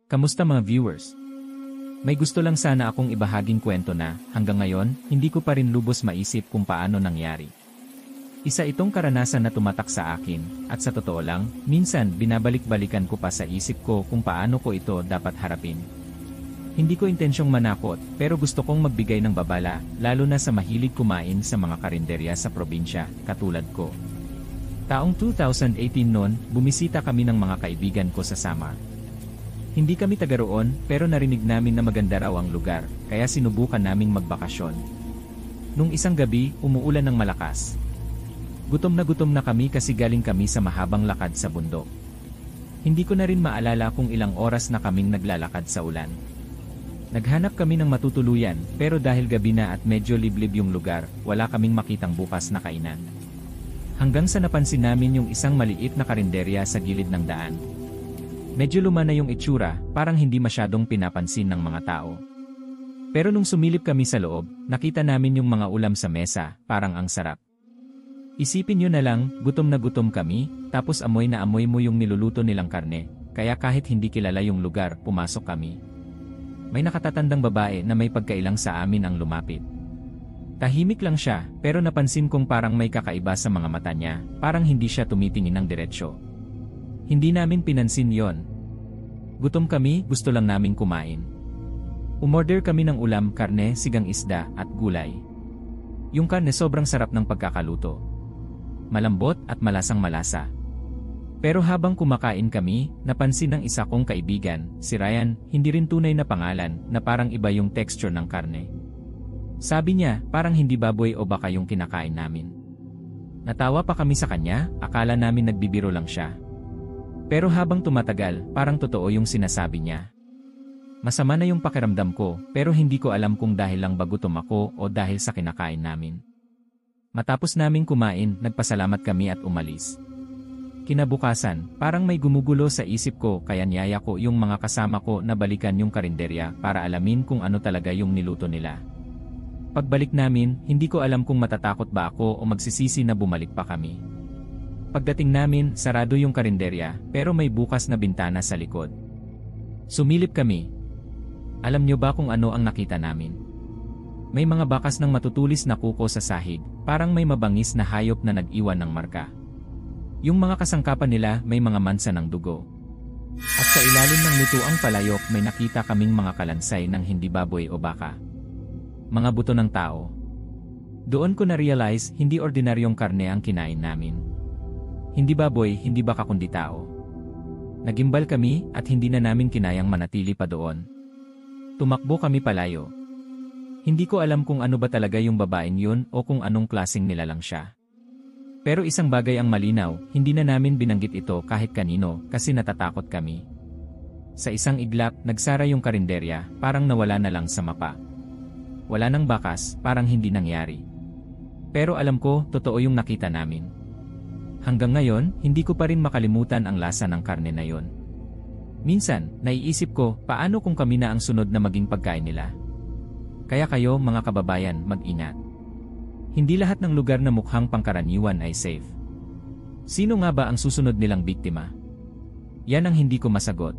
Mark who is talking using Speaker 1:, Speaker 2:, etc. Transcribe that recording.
Speaker 1: Kamusta mga viewers? May gusto lang sana akong ibahaging kwento na, hanggang ngayon, hindi ko pa rin lubos maisip kung paano nangyari. Isa itong karanasan na tumatak sa akin, at sa totoo lang, minsan binabalik-balikan ko pa sa isip ko kung paano ko ito dapat harapin. Hindi ko intensyong manakot, pero gusto kong magbigay ng babala, lalo na sa mahilig kumain sa mga karinderya sa probinsya, katulad ko. Taong 2018 noon, bumisita kami ng mga kaibigan ko sa Samar. Hindi kami taga roon, pero narinig namin na maganda raw ang lugar, kaya sinubukan naming magbakasyon. Nung isang gabi, umuulan ng malakas. Gutom na kami kasi galing kami sa mahabang lakad sa bundok. Hindi ko na rin maalala kung ilang oras na kaming naglalakad sa ulan. Naghanap kami ng matutuluyan, pero dahil gabi na at medyo liblib yung lugar, wala kaming makitang bukas na kainan. Hanggang sa napansin namin yung isang maliit na karinderya sa gilid ng daan. Medyo luma na yung itsura, parang hindi masyadong pinapansin ng mga tao. Pero nung sumilip kami sa loob, nakita namin yung mga ulam sa mesa, parang ang sarap. Isipin nyo na lang, gutom na gutom kami, tapos amoy na amoy mo yung niluluto nilang karne, kaya kahit hindi kilala yung lugar, pumasok kami. May nakatatandang babae na may pagkailang sa amin ang lumapit. Tahimik lang siya, pero napansin kong parang may kakaiba sa mga mata niya, parang hindi siya tumitingin ng diretsyo. Hindi namin pinansin yon. Gutom kami, gusto lang naming kumain. Umorder kami ng ulam, karne, sigang isda, at gulay. Yung karne sobrang sarap ng pagkakaluto. Malambot at malasang-malasa. Pero habang kumakain kami, napansin ng isa kong kaibigan, si Ryan, hindi rin tunay na pangalan, na parang iba yung texture ng karne. Sabi niya, parang hindi baboy o baka yung kinakain namin. Natawa pa kami sa kanya, akala namin nagbibiro lang siya. Pero habang tumatagal, parang totoo yung sinasabi niya. Masama na yung pakiramdam ko, pero hindi ko alam kung dahil lang ba gutom ako o dahil sa kinakain namin. Matapos naming kumain, nagpasalamat kami at umalis. Kinabukasan, parang may gumugulo sa isip ko kaya niyaya ko yung mga kasama ko na balikan yung karinderya para alamin kung ano talaga yung niluto nila. Pagbalik namin, hindi ko alam kung matatakot ba ako o magsisisi na bumalik pa kami. Pagdating namin, sarado yung karinderya, pero may bukas na bintana sa likod. Sumilip kami. Alam nyo ba kung ano ang nakita namin? May mga bakas ng matutulis na kuko sa sahig, parang may mabangis na hayop na nag-iwan ng marka. Yung mga kasangkapan nila may mga mansa ng dugo. At sa ilalim ng lutuang palayok may nakita kaming mga kalansay ng hindi baboy o baka. Mga buto ng tao. Doon ko na-realize hindi ordinaryong karne ang kinain namin. Hindi baboy, hindi baka kundi tao. Nagimbal kami at hindi na namin kinayang manatili pa doon. Tumakbo kami palayo. Hindi ko alam kung ano ba talaga yung babaeng yun o kung anong klaseng nilalang siya. Pero isang bagay ang malinaw, hindi na namin binanggit ito kahit kanino kasi natatakot kami. Sa isang iglap, nagsara yung karinderya, parang nawala na lang sa mapa. Wala nang bakas, parang hindi nangyari. Pero alam ko, totoo yung nakita namin. Hanggang ngayon, hindi ko pa rin makalimutan ang lasa ng karne na yon. Minsan, naiisip ko, paano kung kami na ang sunod na maging pagkain nila? Kaya kayo, mga kababayan, mag-ingat. Hindi lahat ng lugar na mukhang pangkaraniwan ay safe. Sino nga ba ang susunod nilang biktima? Yan ang hindi ko masagot.